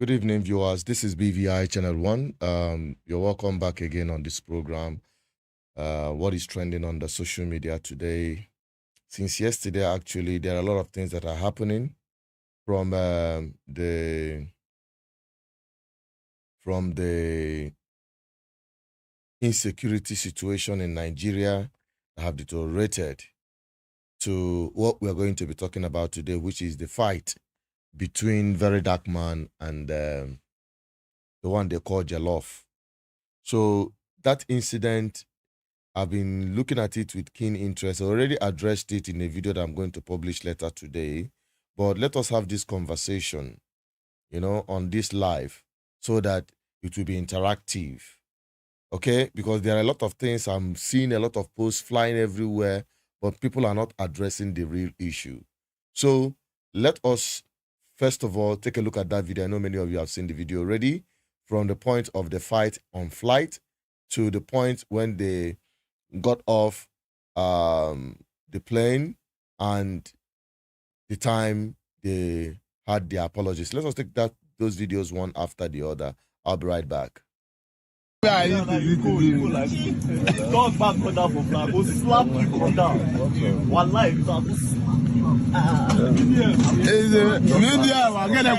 Good evening, viewers. This is BVI Channel 1. You're welcome back again on this program. What is trending on the social media today? Since yesterday, actually, there are a lot of things that are happening from the insecurity situation in Nigeria that have deteriorated to what we're going to be talking about today, which is the fight between VeryDarkMan and the one they call Jollof. So that incident, I've been looking at it with keen interest. I already addressed it in a video that I'm going to publish later today. But let us have this conversation, on this live so that it will be interactive. Okay? Because there are a lot of things. I'm seeing a lot of posts flying everywhere, but people are not addressing the real issue. So let us, first of all, take a look at that video. I know many of you have seen the video already. From the point of the fight on flight to the point when they got off the plane and the time they had their apologies. Let us take those videos one after the other. I'll be right back. Dog back brother for flag. Go slap you brother. One life. Media, I get a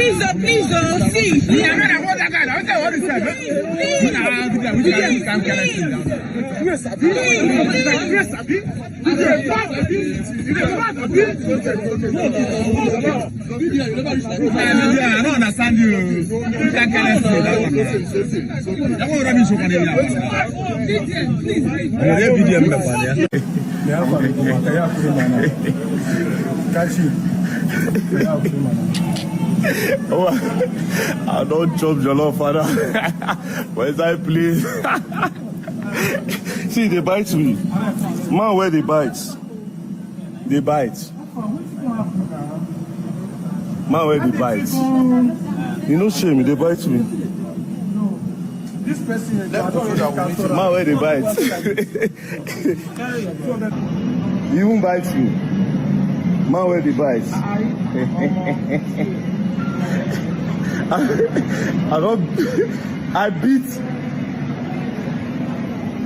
Please don't see. I don't understand you. You can't get I don't chop jollof, father. Where's I please? See, they bite me. Man, where they bite? They bite. Man, where they bite? You know, shame, they bite me. This person, man, where they bite? You won't bite me. Man, where they bite? I beat.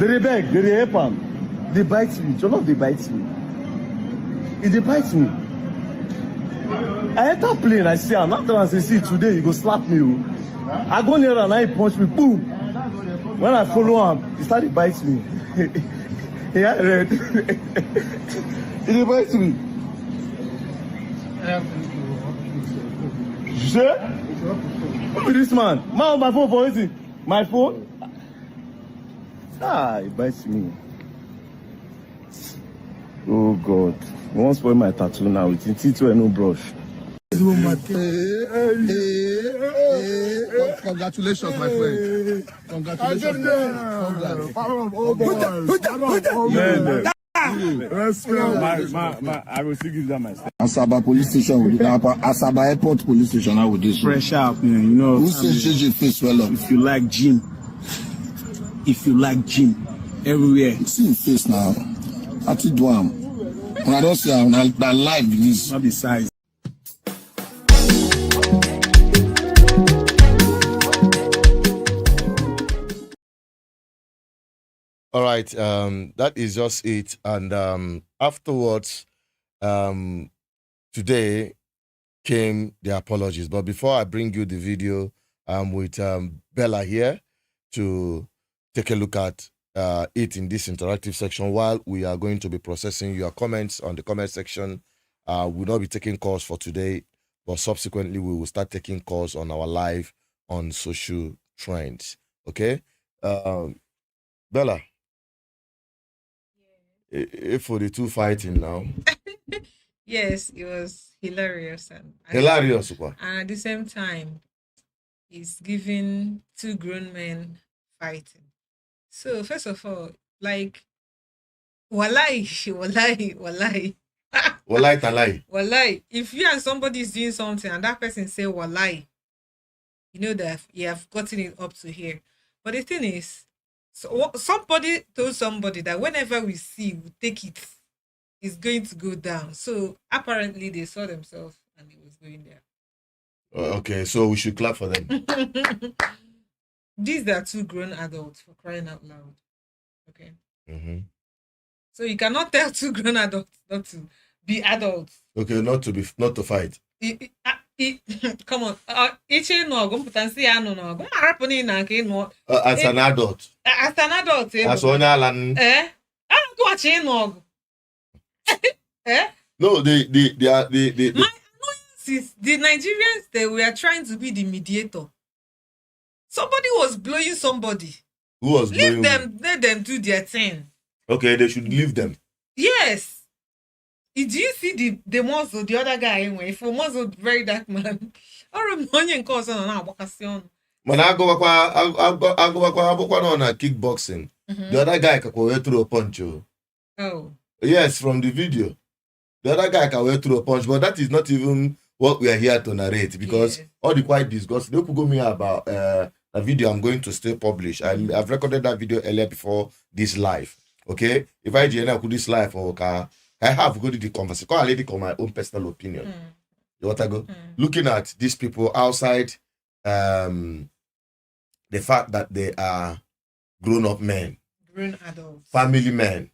They beg, they help them. They bite me. Jollof, they bite me. If they bite me, I enter plane, I see him. After I say, see, today you go slap me. I go near and I punch me, boom. When I follow him, he started bite me. He had red. He bite me. You say? Who be this man? Man on my phone for anything. My phone? Ah, he bites me. Oh God. You won't spoil my tattoo now with teeth and no brush. Congratulations, my friend. Congratulations. I will still give that my step. Asaba police station with Asaba Airport police station now with this. Fresh up, you know. Who says change your face well up? If you like gym, everywhere. See your face now. I think do am. When I don't see am, that life is not the size. All right, that is just it. And afterwards, today came the apologies. But before I bring you the video, I'm with Bella here to take a look at it in this interactive section while we are going to be processing your comments on the comment section. We'll not be taking calls for today, but subsequently we will start taking calls on our live on social trends. Okay? Bella, if for the two fighting now. Yes, it was hilarious and Hilarious. and at the same time, it's giving two grown men fighting. So first of all, like walai, walai, walai. Walai talai. Walai. If you and somebody is doing something and that person say walai, you know that you have gotten it up to here. But the thing is, so somebody told somebody that whenever we see, we take it, it's going to go down. So apparently they saw themselves and it was going there. Okay, so we should clap for them. These are two grown adults, for crying out loud. Okay. Mm-hmm. So you cannot tell two grown adults not to be adults. Okay, not to fight. Come on. As an adult. As an adult. As one Alan. No, the my annoyance is the Nigerians, they were trying to be the mediator. Somebody was blowing somebody. Who was blowing? Let them do their thing. Okay, they should leave them. Yes. Did you see the muzzle, the other guy anyway? If a muzzle, very dark man. Or money cause on our vacation. When I go on a kickboxing, the other guy can go through a punch. Oh. Yes, from the video. The other guy can go through a punch, but that is not even what we are here to narrate because all the quite disgusting. They could go me about a video I'm going to still publish. I've recorded that video earlier before this live. Okay? If I could this live or I have go to the conversation. Call a lady call my own personal opinion. You want to go? Looking at these people outside the fact that they are grown-up men. Grown adults. Family men.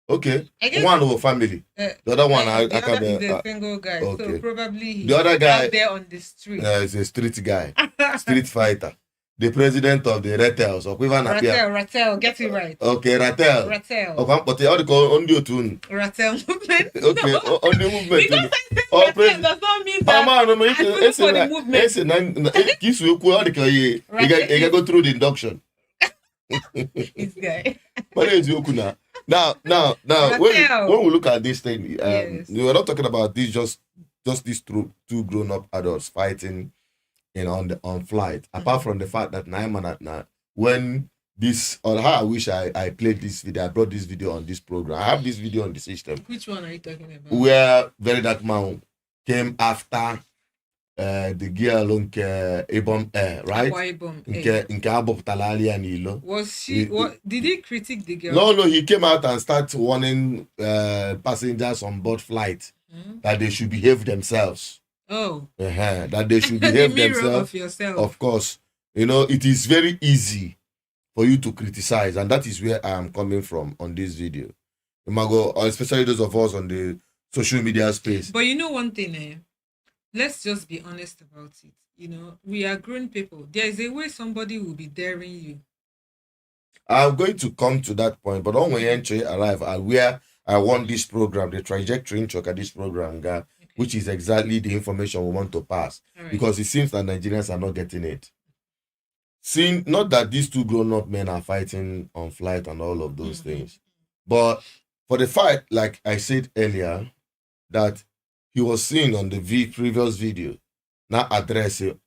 Okay. One over family. The other one the other is a single guy. Okay. So probably the other guy out there on the street. Is a street guy. Street fighter. The president of the Ratels. Ratel, get it right. Okay, Ratel. Ratel. Okay, but they all call on the tune. Ratel movement. Okay, no. on the movement. Because I said Ratel does not mean that it's for the movement. You go through the induction. This guy. What is Yokuna? Now, when we look at this thing, we are not talking about this just these two grown-up adults fighting on flight. Apart from the fact that when this, or how I wish I played this video, I brought this video on this program. I have this video on the system. Which one are you talking about? Where VeryDarkMan came after the girl on Ebom Air, right? Was she? What did he critique the girl? No, he came out and started warning passengers on board flight that they should behave themselves. Oh. That they should behave themselves. Of yourself. Of course. It is very easy for you to criticize, and that is where I am coming from on this video. Especially those of us on the social media space. But you know one thing, let's just be honest about it. We are grown people. There is a way somebody will be daring you. I'm going to come to that point, but when we arrive at where I want this program, the trajectory in this program, which is exactly the information we want to pass. Right. Because it seems that Nigerians are not getting it. Not that these two grown-up men are fighting on flight and all of those things, but for the fight, like I said earlier, that he was seen on the previous video, now addressing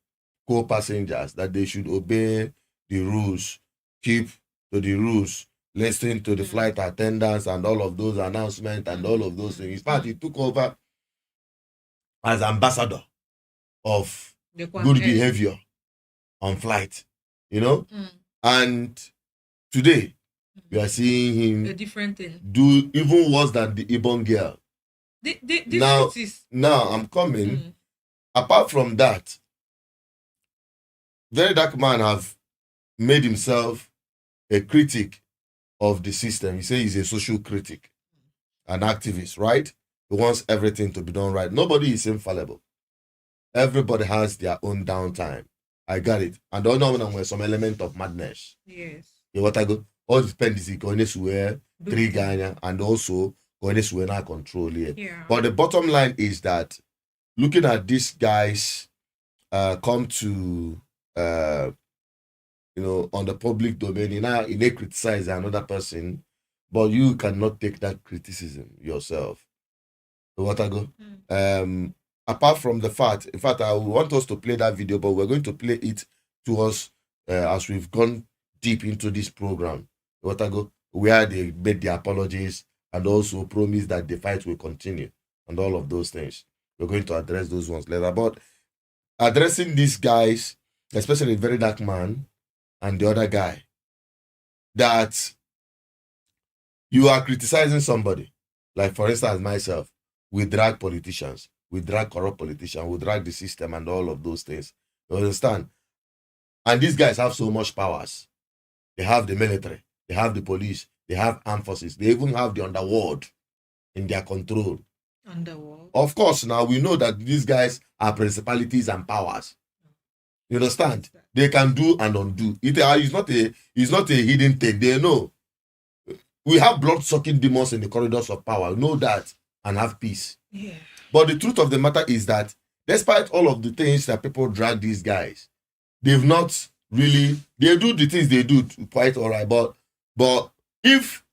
co-passengers that they should obey the rules, keep to the rules, listen to the flight attendants and all of those announcements and all of those things. In fact, he took over as ambassador of good behavior on flight, and today we are seeing him a different thing, do even worse than the Ibon girl. Now I'm coming. Apart from that, VeryDarkMan have made himself a critic of the system. He says he's a social critic, an activist, right? He wants everything to be done right. Nobody is infallible. Everybody has their own downtime. I got it. And the other one with some element of madness. Yes. what I go, all depends is going to three Ghana and also going to not control here. Yeah. But the bottom line is that looking at these guys come to on the public domain, they criticize another person, but you cannot take that criticism yourself. So what I go? Apart from the fact, in fact, I want us to play that video, but we're going to play it to us as we've gone deep into this program. What I go? Where they made the apologies and also promised that the fight will continue and all of those things. We're going to address those ones later. But addressing these guys, especially VeryDarkMan and the other guy, that you are criticizing somebody, like for instance myself, we drag politicians, we drag corrupt politicians, we drag the system and all of those things. You understand? And these guys have so much powers. They have the military, they have the police, they have armed forces, they even have the underworld in their control. Underworld? Of course, now we know that these guys are principalities and powers. You understand? They can do and undo. It's not a hidden thing. They know. We have blood-sucking demons in the corridors of power. Know that and have peace. Yeah. But the truth of the matter is that despite all of the things that people drag these guys, they've not really, they do the things they do quite all right. But if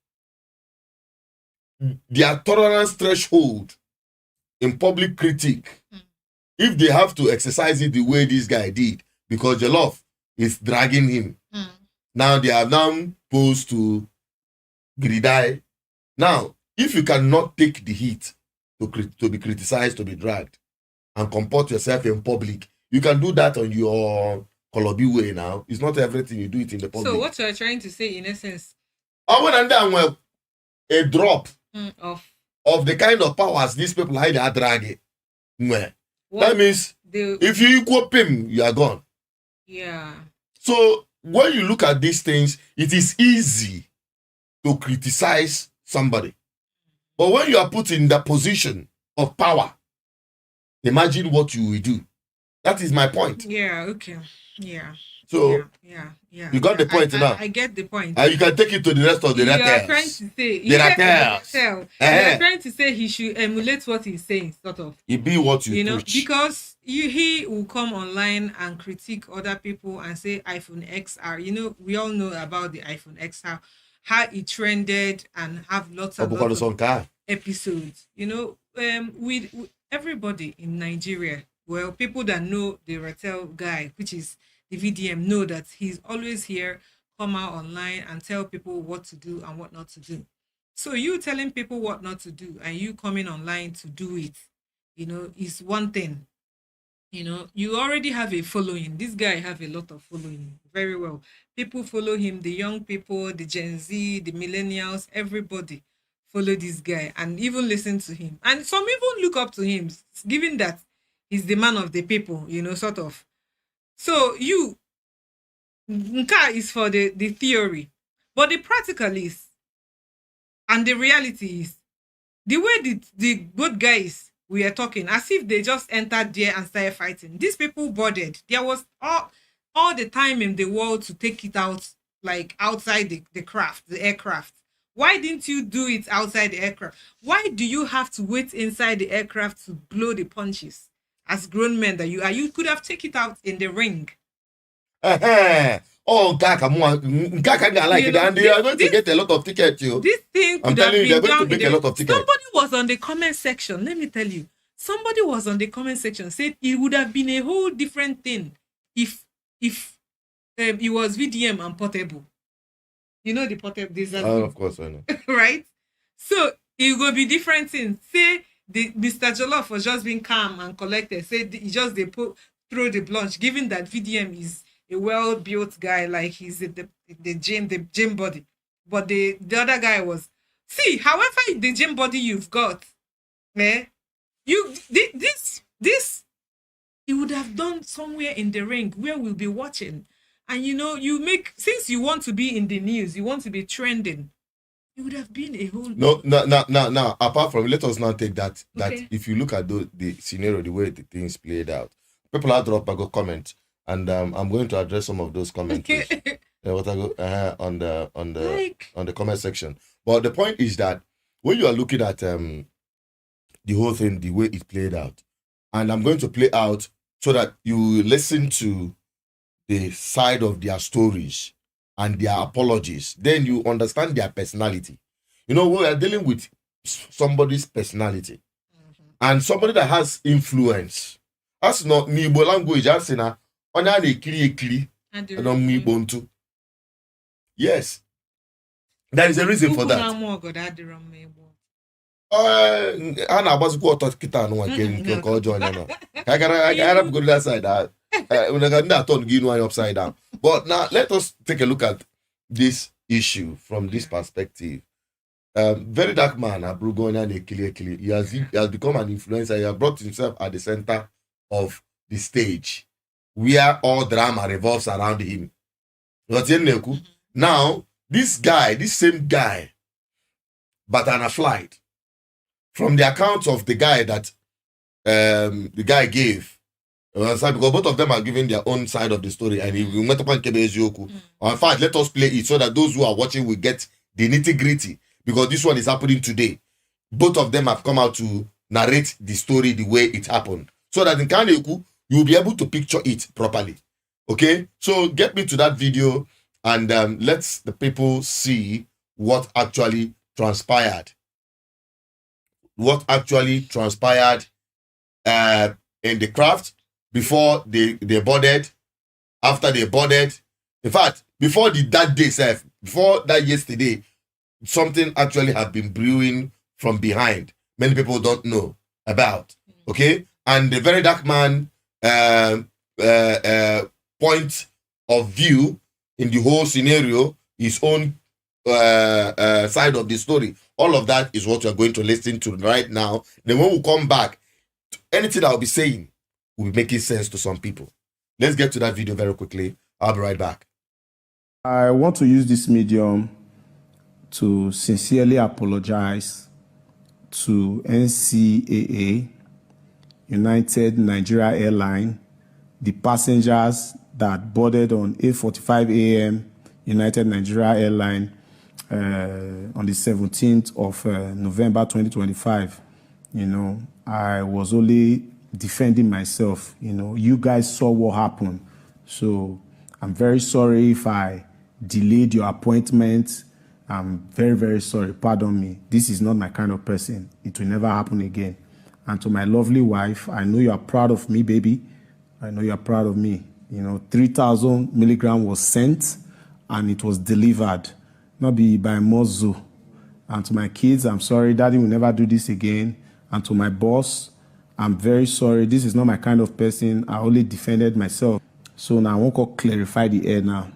their tolerance threshold in public critique, if they have to exercise it the way this guy did, because Jollof is dragging him, now they are now posed to Gridai. Now, if you cannot take the heat to be criticized, to be dragged, and comport yourself in public, you can do that on your Kolobi way now. It's not everything you do it in the public. So what you're trying to say, in essence, a drop of the kind of powers these people hide are dragging. That means if you equal him, you are gone. Yeah. So when you look at these things, it is easy to criticize somebody. But when you are put in the position of power, imagine what you will do. That is my point. Yeah, okay. Yeah. So yeah. You got the point now. I get the point. And you can take it to the rest of the You Ratels. are trying to say The Ratels. You are trying to say he should emulate what he's saying, sort of. It be what you know, preach. because he will come online and critique other people and say iPhone XR. You know, we all know about the iPhone XR, how it trended and have lots of episodes. You know, with everybody in Nigeria, well, people that know the Ratel guy, which is the VDM, know that he's always here, come out online and tell people what to do and what not to do. So you telling people what not to do and you coming online to do it, you know, is one thing. You know, you already have a following. This guy have a lot of following. Very well. People follow him, the young people, the Gen Z, the millennials, everybody follow this guy and even listen to him. And some even look up to him, given that he's the man of the people, you know, sort of. So you, Nka is for the theory, but the practical is, and the reality is, the way the good guys we are talking, as if they just entered there and started fighting. These people boarded. There was all the time in the world to take it out, like outside the aircraft. Why didn't you do it outside the aircraft? Why do you have to wait inside the aircraft to blow the punches? As grown men that you are, you could have taken it out in the ring. Oh, Gaka like it, and they are going to get a lot of tickets. This thing could I'm telling you, they're going to make a lot of tickets. Somebody was on the comment section. Let me tell you, somebody was on the comment section said it would have been a whole different thing if it was VDM and Portable. You know the Portable. Of course I know. Right? So it will be different things. Say Mr. Jollof was just being calm and collected. Say he just throw the blunt, given that VDM is a well-built guy, like he's the gym body. But the other guy was, see, however the gym body you've got, this he would have done somewhere in the ring where we'll be watching. And you know, since you want to be in the news, you want to be trending, it would have been a whole... No. Apart from, let us now take that Okay. If you look at the scenario, the way the things played out, people have dropped a good comment, and I'm going to address some of those comments. what I go on the comment section. But the point is that when you are looking at the whole thing, the way it played out, and I'm going to play out so that you listen to the side of their stories and their apologies, then you understand their personality. You know, we are dealing with somebody's personality and somebody that has influence. That's not Igbo language. That's in a yes, there is a reason for that. A na-agbazikwa ọtọ kịta anụnwa nke ọjọọ anya nọ. I gotta go to that side. Upside down. But now let us take a look at this issue from this perspective. VeryDarkMan, he has become an influencer. He has brought himself at the center of the stage where all drama revolves around him. Now, this same guy, but on a flight, from the account of the guy that the guy gave, because both of them are giving their own side of the story, and in fact, let us play it so that those who are watching will get the nitty-gritty, because this one is happening today. Both of them have come out to narrate the story the way it happened, so that in Kaneku, you'll be able to picture it properly. Okay? So get me to that video and let the people see what actually transpired. What actually transpired in the craft before they boarded, after they boarded. In fact, before that day, before that yesterday, something actually had been brewing from behind. Many people don't know about. Okay? And the VeryDarkMan point of view in the whole scenario, his own side of the story. All of that is what we're going to listen to right now. Then when we come back, anything I'll be saying will be making sense to some people. Let's get to that video very quickly. I'll be right back. I want to use this medium to sincerely apologize to NCAA, United Nigeria Airline, the passengers that boarded on 8:45 a.m. United Nigeria Airline on the 17th of November 2025. You know, I was only defending myself. You know, you guys saw what happened. So I'm very sorry if I delayed your appointment. I'm very, very sorry. Pardon me. This is not my kind of person. It will never happen again. And to my lovely wife, I know you are proud of me, baby. I know you are proud of me. You know, 3,000 milligrams was sent and it was delivered. Not be by Mozu. And to my kids, I'm sorry. Daddy will never do this again. And to my boss, I'm very sorry. This is not my kind of person. I only defended myself. So now I want to clarify the air now.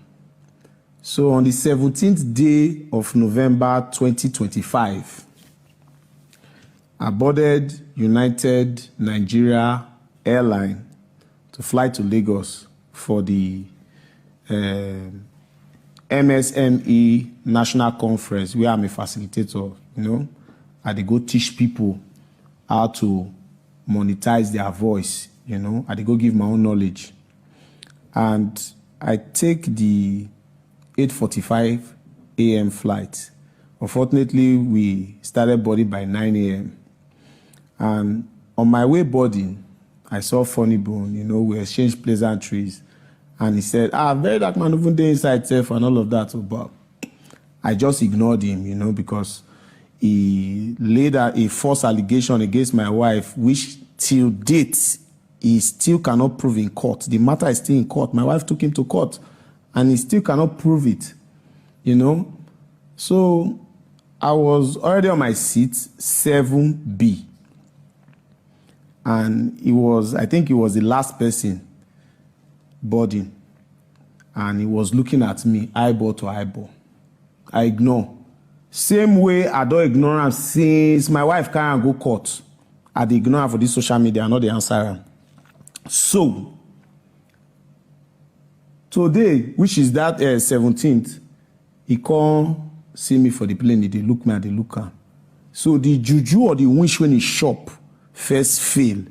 So on the 17th day of November 2025, I boarded United Nigeria Airline to fly to Lagos for the MSME National Conference, where I'm a facilitator. You know, I dey go teach people how to monetize their voice. You know, I dey go give my own knowledge. And I take the 8:45 a.m. flight. Unfortunately, we started boarding by 9 a.m. And on my way boarding, I saw Funny Bone. You know, we exchanged pleasantries. And he said, VeryDarkMan even there inside self and all of that. But I just ignored him, you know, because he laid a false allegation against my wife, which till date, he still cannot prove in court. The matter is still in court. My wife took him to court, and he still cannot prove it, you know. So I was already on my seat, 7B. And I think he was the last person boarding. And he was looking at me, eyeball to eyeball. I ignore. Same way I don't ignore him since my wife can't go court. I dey ignore her for this social media, I know the answer. So, today, which is that 17th, he come see me for the plane, he dey look me, I dey look am. So the juju or the wish when he shop first fail,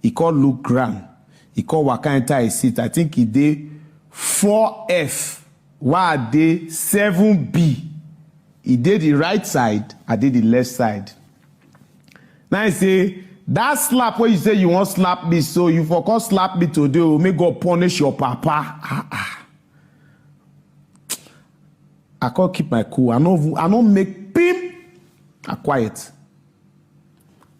he come look grand, he come waka enter his seat. I think he did 4F Why I dey 7B? He did the right side, I did the left side. Now I say, that slap where you say you want slap me, so you forgot slap me today, may God punish your papa. I can't keep my cool. I don't make pim. I quiet.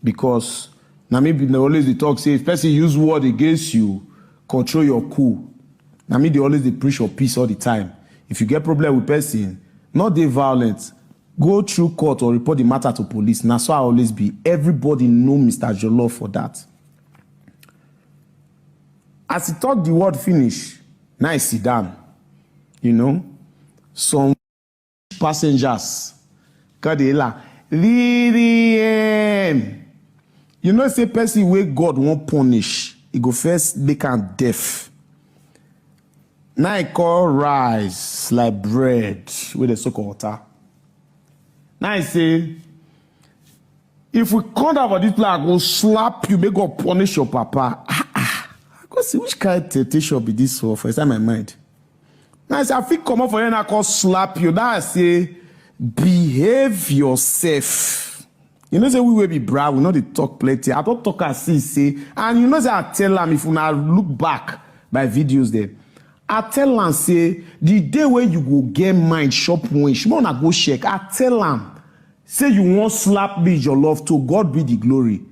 Because now maybe they always they talk, say if person use word against you, control your cool. Now me they always they preach for peace all the time. If you get problem with person, not they violent, go through court or report the matter to police. Now so I always be. Everybody know Mr. Jollof for that. As he talk the word finish, now I sit down. You know, some passengers, Kadela, you know, say person where God won't punish, he go first make am deaf. Now I call rice like bread with the soak of water. Now I say, if we come down for this place, I go slap you, make God punish your papa. I go see which kind of temptation be this for inside my mind. Now I say, I feel come up for you and I call slap you. Now I say, behave yourself. You know, say we will be brave, we know they talk plenty. I don't talk as say, and you know, say I tell them if you now look back by videos there. I tell them, say, the day when you go get mind shop when she wanna go check. I tell them, say you won't slap me your love to God be the glory.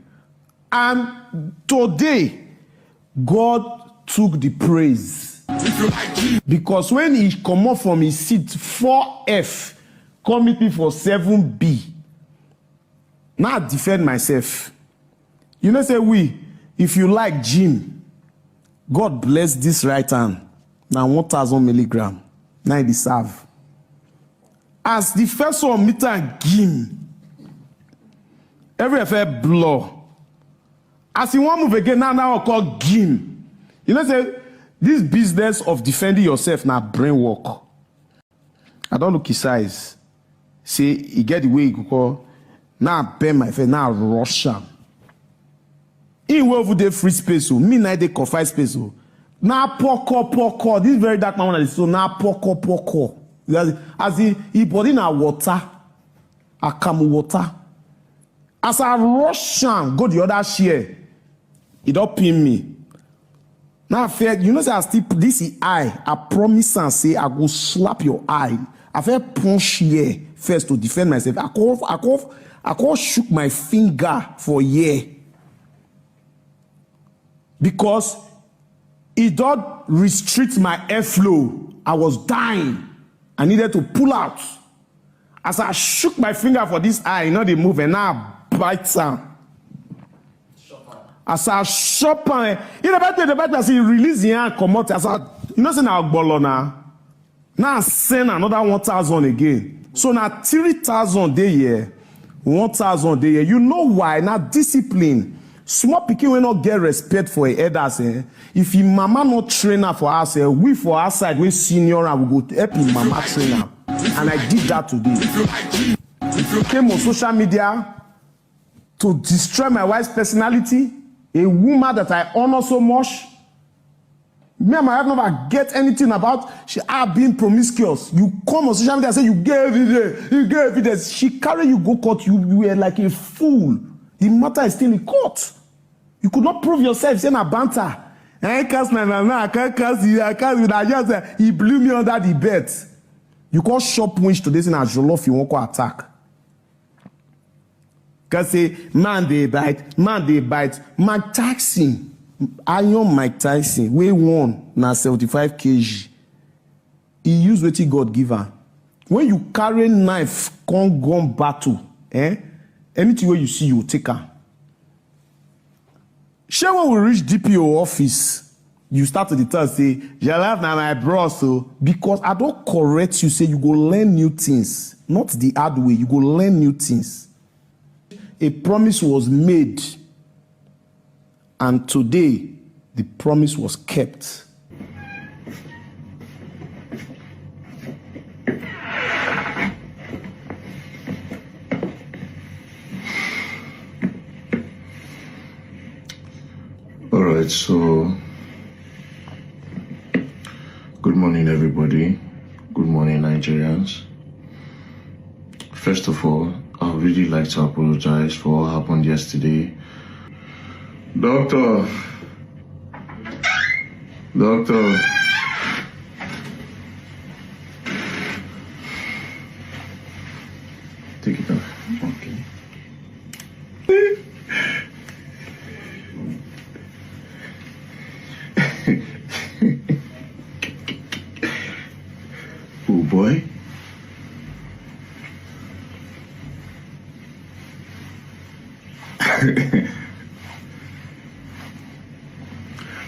And today, God took the praise. Because when he come up from his seat 4F, come meet me for 7B. Now I defend myself. You know, say if you like gym, God bless this right hand. Now 1,000 milligram. Now it deserve. As the first one meter gym, every affair blow. As you want move again, now I call gym. You know, say this business of defending yourself now brain work. I don't look his size. Say he get the way he go call. Now I bend my face, now I rush him. He will over the free space, so me now they confine space. So now poko. This very dark man so now poko. As he put in a water, a camel water. As I rush him, go the other share. He don't pin me. Now I feel, you know, say I still this eye. I promise and say I go slap your eye. I feel punch here first to defend myself. I can't shook my finger for a year. Because it don't restrict my airflow. I was dying. I needed to pull out. As I shook my finger for this eye, you know, they move and now I bite some. As I shop on the back, as he release the hand, come out. As I, you know, say now bolona. Now I send another 1,000 again. So now 3,000 day year, 1,000 day year. You know why? Now discipline. Small pikin will not get respect for elders. If your mama not trainer for us, we for our side, we senior and we go help him mama trainer. And I did that today. If you came on social media to destroy my wife's personality, a woman that I honor so much, me and my wife never get anything about she being promiscuous. You come on social media and say you gave evidence. She carry you go court. You were like a fool. The matter is still in court. You could not prove yourself. Saying a banter. I can't cast you. I just he blew me under the bed. You can't shop winch today in a Jollof. You won't go attack. Cause say man they bite. Mike Tyson, Iron Mike Tyson, we won na 75 kg. He used what he God given. When you carry knife, gun battle, anything where you see, you take her. Sure, when we reach DPO office, you start to tell say, Jollof na my bro, so because I don't correct you, say you go learn new things, not the hard way. You go learn new things. A promise was made, and today the promise was kept. All right, so good morning, everybody. Good morning, Nigerians. First of all, I would really like to apologize for what happened yesterday. Doctor. Take it off. Okay. Oh boy.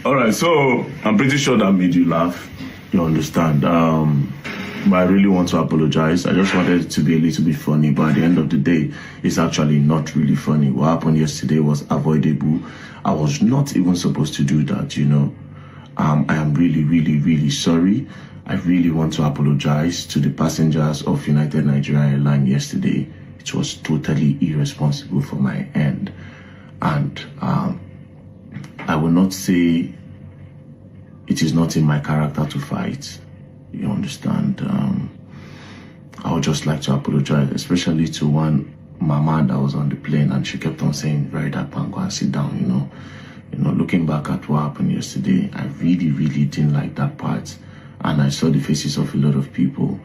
All right, so I'm pretty sure that made you laugh. You understand? But I really want to apologize. I just wanted it to be a little bit funny, but at the end of the day, it's actually not really funny. What happened yesterday was avoidable. I was not even supposed to do that, you know. I am really, really, really sorry. I really want to apologize to the passengers of United Nigeria Airlines yesterday. It was totally irresponsible from my end. And I will not say it is not in my character to fight. You understand? I would just like to apologize, especially to one mama that was on the plane, and she kept on saying, VeryDarkMan, go and sit down, you know. Looking back at what happened yesterday, I really, really didn't like that part. And I saw the faces of a lot of people.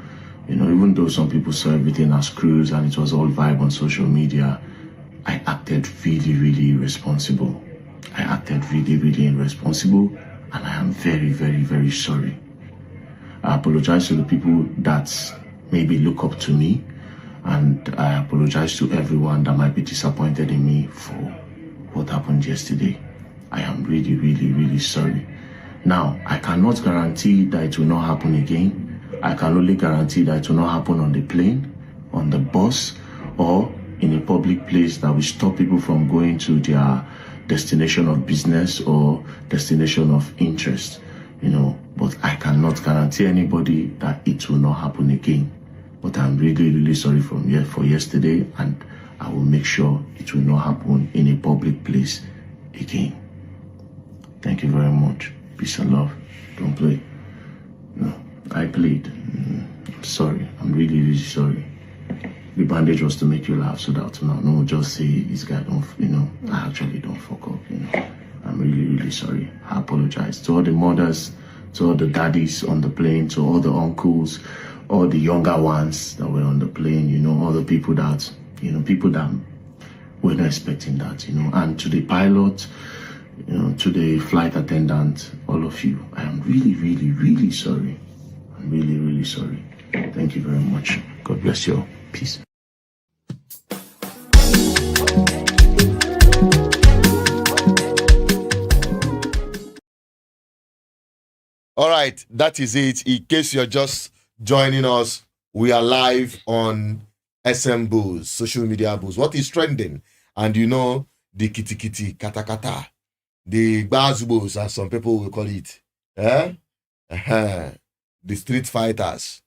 Even though some people saw everything as cruise and it was all vibe on social media, I acted really, really irresponsible. I acted really, really irresponsible, and I am very, very, very sorry. I apologize to the people that maybe look up to me, and I apologize to everyone that might be disappointed in me for what happened yesterday. I am really, really, really sorry. Now, I cannot guarantee that it will not happen again. I can only guarantee that it will not happen on the plane, on the bus, or in a public place that will stop people from going to their destination of business or destination of interest. But I cannot guarantee anybody that it will not happen again. But I'm really, really sorry for yesterday, and I will make sure it will not happen in a public place again. Thank you very much. Peace and love. Don't play. No, I played. I'm sorry. I'm really, really sorry. The bandage was to make you laugh, so that no, just say this guy don't, I actually don't fuck up, I'm really, really sorry. I apologize to all the mothers, to all the daddies on the plane, to all the uncles, all the younger ones that were on the plane, all the people that, people that were not expecting that, and to the pilot, to the flight attendant, all of you, I am really, really, really sorry. I'm really, really sorry. Thank you very much. God bless you all. Peace. All right, that is it. In case you're just joining us, we are live on SM Booze, social media booze. What is trending? And the kitty kitty, kata kata, the bazubos, as some people will call it. The street fighters,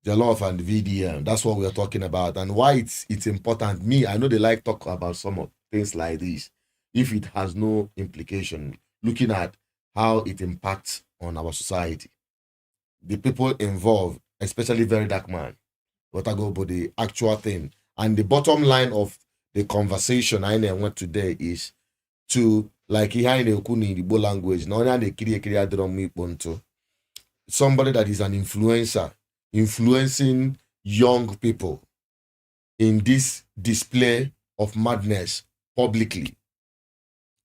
Jollof and VDM. That's what we are talking about. And why it's important. I know they like talk about some of things like this. If it has no implication, looking at how it impacts on our society. The people involved, especially VeryDarkMan, what I go about the actual thing. And the bottom line of the conversation I went today is to, like here in the Igbo language, somebody that is an influencer, influencing young people in this display of madness publicly,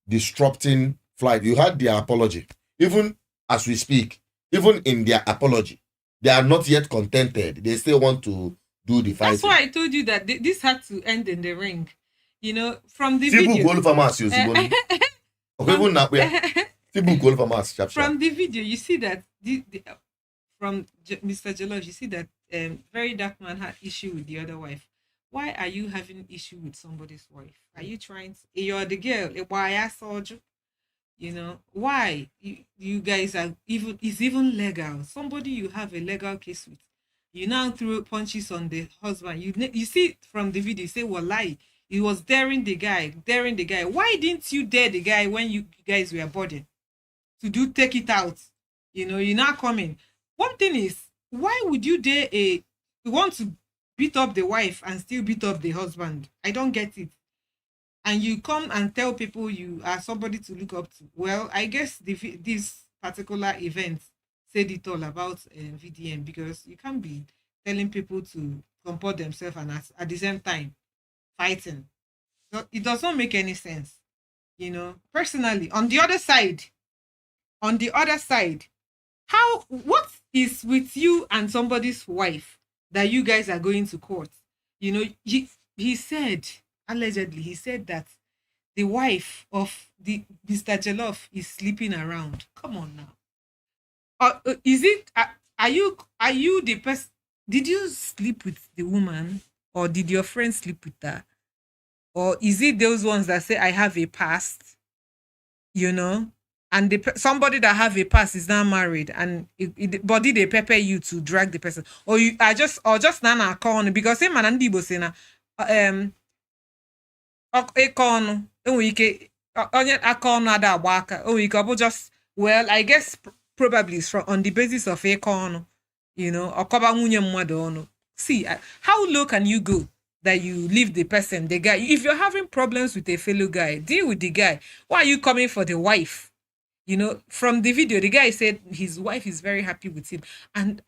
disrupting flight. You had their apology. Even as we speak, even in their apology, they are not yet contented. They still want to do the fight. That's why I told you that this had to end in the ring. From the video. From the video, you see that from Mr. Jollof, you see that VeryDarkMan had issue with the other wife. Why are you having issue with somebody's wife? Are you trying to? You're the girl. Why I saw you? Why you guys are even legal? Somebody you have a legal case with, you now throw punches on the husband. You see from the video, you say, well, lie. He was daring the guy. Why didn't you dare the guy when you guys were boarding to take it out? You're not coming. One thing is, why would you dare you want to beat up the wife and still beat up the husband? I don't get it. And you come and tell people you are somebody to look up to. Well, I guess this particular event said it all about VDM, because you can't be telling people to comport themselves and at the same time fighting. So it does not make any sense. Personally, on the other side, what is with you and somebody's wife that you guys are going to court? He said, allegedly, he said that the wife of the Mr. Jollof is sleeping around. Come on now. Is it? Are you the person? Did you sleep with the woman, or did your friend sleep with her, or is it those ones that say I have a past? And somebody that have a past is now married, and body they pepper you to drag the person, or just nana corn, because him and Andy say na corn ike onye akon ada waka just, well, I guess probably it's on the basis of a corn, okoba nwunye mmadu onu. See, how low can you go that you leave the person, the guy? If you're having problems with a fellow guy, deal with the guy. Why are you coming for the wife? From the video, the guy said his wife is very happy with him. And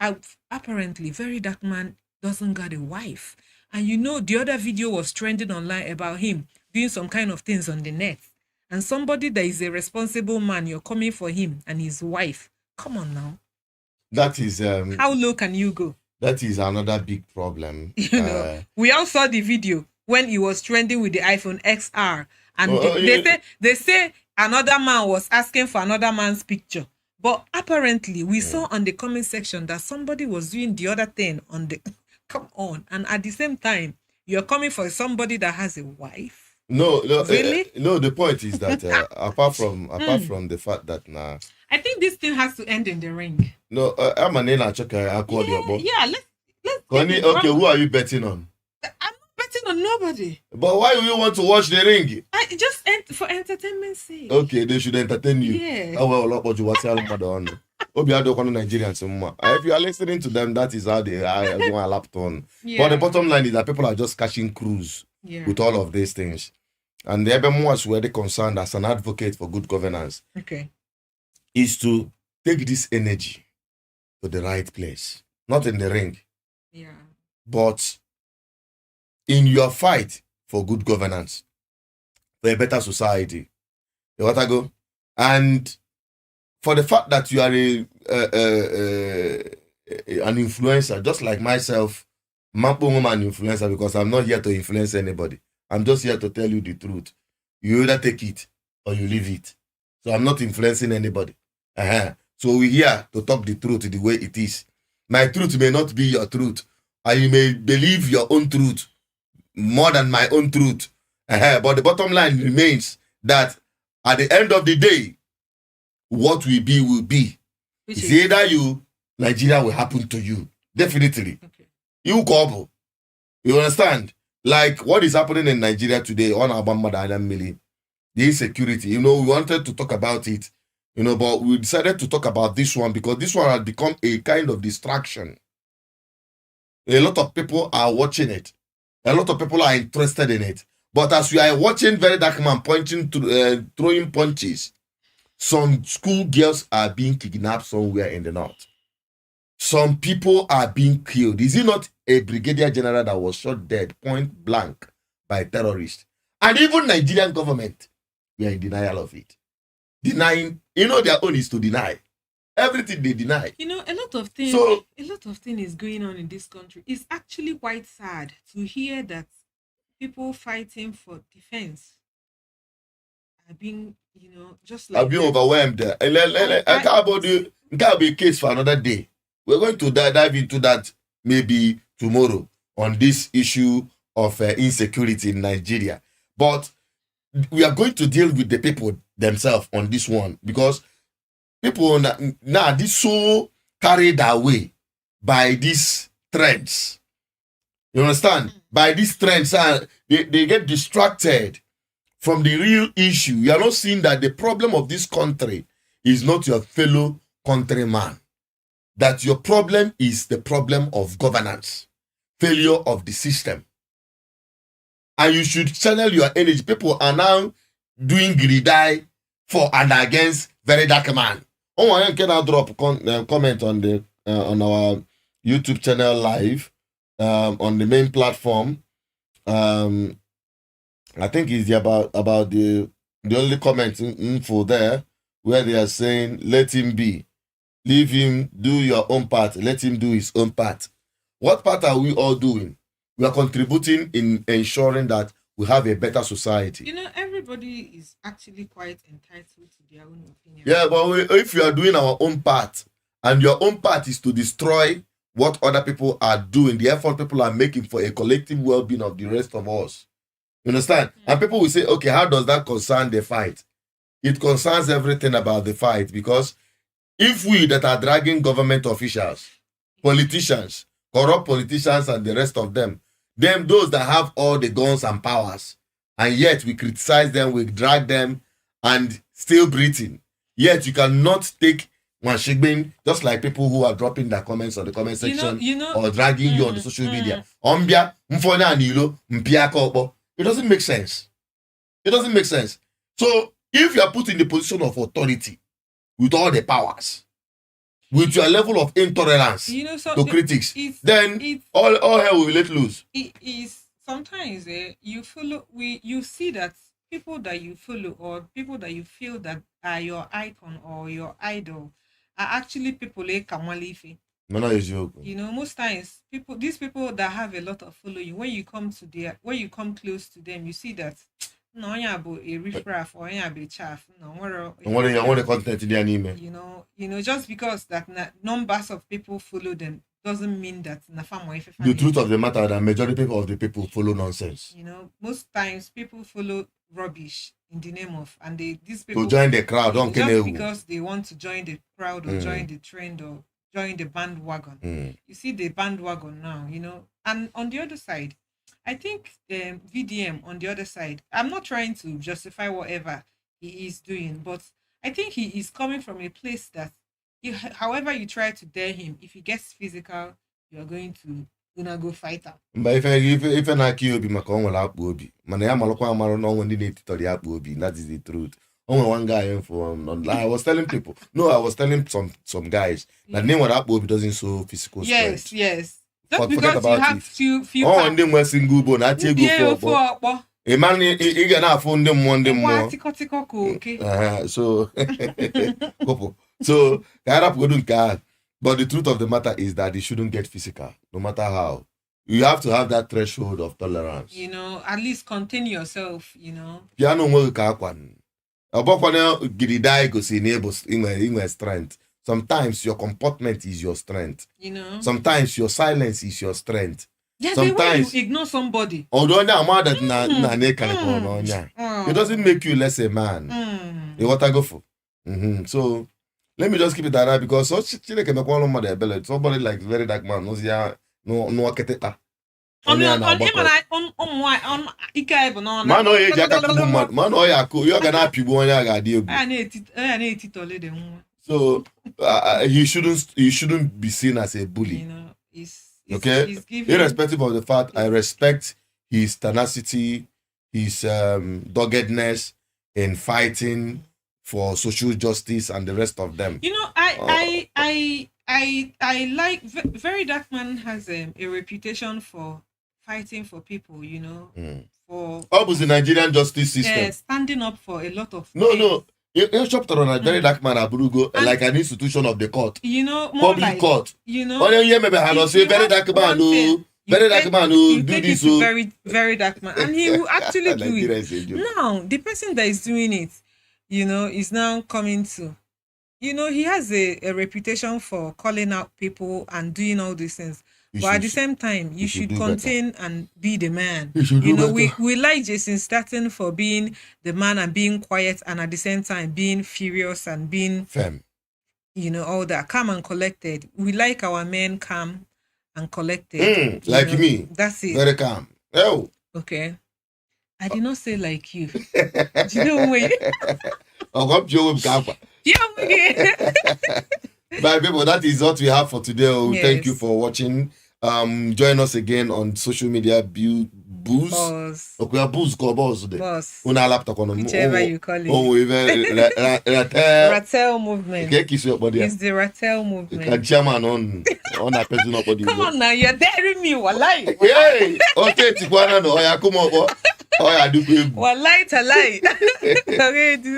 apparently, VeryDarkMan doesn't got a wife. And the other video was trending online about him doing some kind of things on the net. And somebody that is a responsible man, you're coming for him and his wife. Come on now. That is... how low can you go? That is another big problem. We all saw the video when he was trending with the iPhone XR. And they say another man was asking for another man's picture. But apparently, we saw on the comment section that somebody was doing the other thing on the... Come on. And at the same time, you're coming for somebody that has a wife? No. Really? No, the point is that apart from the fact that now... I think this thing has to end in the ring. No, I'm an yeah, let's okay, who are you betting on? I'm not betting on nobody. But why do you want to watch the ring? I just for entertainment's sake. Okay, they should entertain you. Yeah. Oh, well, what you want to Nigerians. If you are listening to them, that is how they are going a lap on. Yeah. But the bottom line is that people are just catching cruise with all of these things. And the EBM was really concerned as an advocate for good governance. Okay. Is to take this energy to the right place. Not in the ring. Yeah. But in your fight for good governance, for a better society. You want to go? And for the fact that you are an influencer, just like myself, I'm an influencer because I'm not here to influence anybody. I'm just here to tell you the truth. You either take it or you leave it. So I'm not influencing anybody. So we're here to talk the truth the way it is. My truth may not be your truth. And you may believe your own truth more than my own truth. But the bottom line remains that at the end of the day, what will be will be. It's either Nigeria will happen to you. Definitely. Okay. You couple. You understand? Like what is happening in Nigeria today on the insecurity. We wanted to talk about it. But we decided to talk about this one because this one has become a kind of distraction. A lot of people are watching it. A lot of people are interested in it. But as we are watching VeryDarkMan throwing punches, some school girls are being kidnapped somewhere in the north. Some people are being killed. Is it not a brigadier general that was shot dead, point blank, by terrorists? And even Nigerian government, we are in denial of it. Denying, their own is to deny. Everything they deny. A lot of things is going on in this country. It's actually quite sad to hear that people fighting for defense are being, just like... I've been overwhelmed. I can't be a case for another day. We're going to dive into that maybe tomorrow on this issue of insecurity in Nigeria. But we are going to deal with the people themselves on this one because people now this so carried away by these trends. You understand? By these trends, they get distracted from the real issue. You are not seeing that the problem of this country is not your fellow countryman. that your problem is the problem of governance, failure of the system. And you should channel your energy. People are now doing gridai for and against VeryDarkMan. Oh, I can now drop comment on the on our YouTube channel live on the main platform. I think it's about the only comment info there where they are saying let him be, leave him, do your own part, let him do his own part. What part are we all doing? We are contributing in ensuring that we have a better society. You know, everybody is actually quite entitled to their own opinion. Yeah, but if you are doing our own part, and your own part is to destroy what other people are doing, the effort people are making for a collective well-being of the rest of us. You understand? And people will say, okay, how does that concern the fight? It concerns everything about the fight, because if we that are dragging government officials, politicians, corrupt politicians and the rest of them, those that have all the guns and powers, and yet we criticize them, we drag them, and still breathing. Yet you cannot take Wanshigbin, just like people who are dropping their comments on the comment section or dragging you on the social media. It doesn't make sense. It doesn't make sense. So if you are put in the position of authority with all the powers, with your level of intolerance to critics, then all hell will be let loose. It is sometimes you see that people that you follow or people that you feel that are your icon or your idol are actually people like Kamalife. You know, most times these people that have a lot of following, when you come close to them, you see that no, you have a riffraff or you have a chaff. No, what the content in their name. You know, just because that numbers of people follow them doesn't mean that the truth of the matter that majority of the people follow nonsense. You know, most times people follow rubbish in the name of, and these people to join the crowd, just because they want to join the crowd or join the trend or join the bandwagon. You see the bandwagon now, you know. And on the other side, I think VDM on the other side, I'm not trying to justify whatever he is doing, but I think he is coming from a place that however you try to dare him, if he gets physical, you are going to go fight him. But if an IQ be Macon, Manaya Malakwa Maron, when they to the Apobi, that is the truth. Only one guy I was telling people. No, I was telling some guys that name what Apobi doesn't show physical strength. Yes. Just because you have few and them were single bone, I take go for a man he gonna phone them one day more. So so but the truth of the matter is that it shouldn't get physical, no matter how. You have to have that threshold of tolerance. You know, at least contain yourself, you know. Piano work in strength. Sometimes your comportment is your strength. You know. Sometimes your silence is your strength. Yeah, sometimes you ignore somebody. Although it doesn't make you less a man. What I go for. So let me just keep it at that, because somebody like VeryDarkMan knows no aketeta. So he shouldn't be seen as a bully. You know, okay, irrespective of the fact, I respect his tenacity, his doggedness in fighting for social justice and the rest of them. You know, I like VeryDarkMan has a reputation for fighting for people. You know, for the Nigerian justice system, standing up for a lot of no. You chapter on a VeryDarkMan Aburugo like an institution of the court. You know, public like, court. You know, VeryDarkMan do this. VeryDarkMan, and he will actually do it. Now, the person that is doing it, you know, is now coming to, you know, he has a reputation for calling out people and doing all these things. But at the same time, you should contain better. And be the man. You know, we like Jason Statham for being the man and being quiet, and at the same time being furious and being firm. You know, all that calm and collected. We like our men calm and collected. Like me. That's it. Very calm. Oh. Okay. I did not say like you. Do you know what? Bye, people. That is what we have for today. Yes. Thank you for watching. Join us again on social media. Booze. Boss. Okay, booze call boss today. Boss. Una laptop on Whichever you call it. Oh, even Ratel movement. Okay, kiss your body. It's the Ratel movement. Can chairman on a personal body. Come on now, you're daring me, walai. Hey, okay, Tikwana no. Oya, come on. Oya, do good. Walai talai.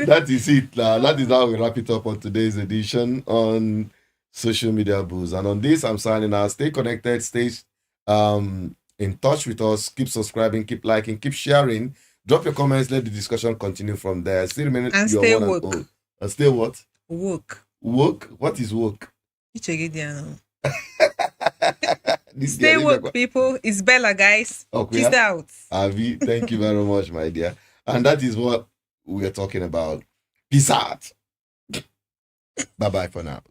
That is it. That is how we wrap it up on today's edition on social media booze. And on this, I'm signing out. Stay connected. Stay in touch with us. Keep subscribing. Keep liking. Keep sharing. Drop your comments. Let the discussion continue from there. Still remain and stay woke. And stay what? Woke. Woke? What is woke? Stay woke, people. It's Bella, guys. Okay. Peace out. Avi, thank you very much, my dear. And that is what we are talking about. Peace out. Bye-bye for now.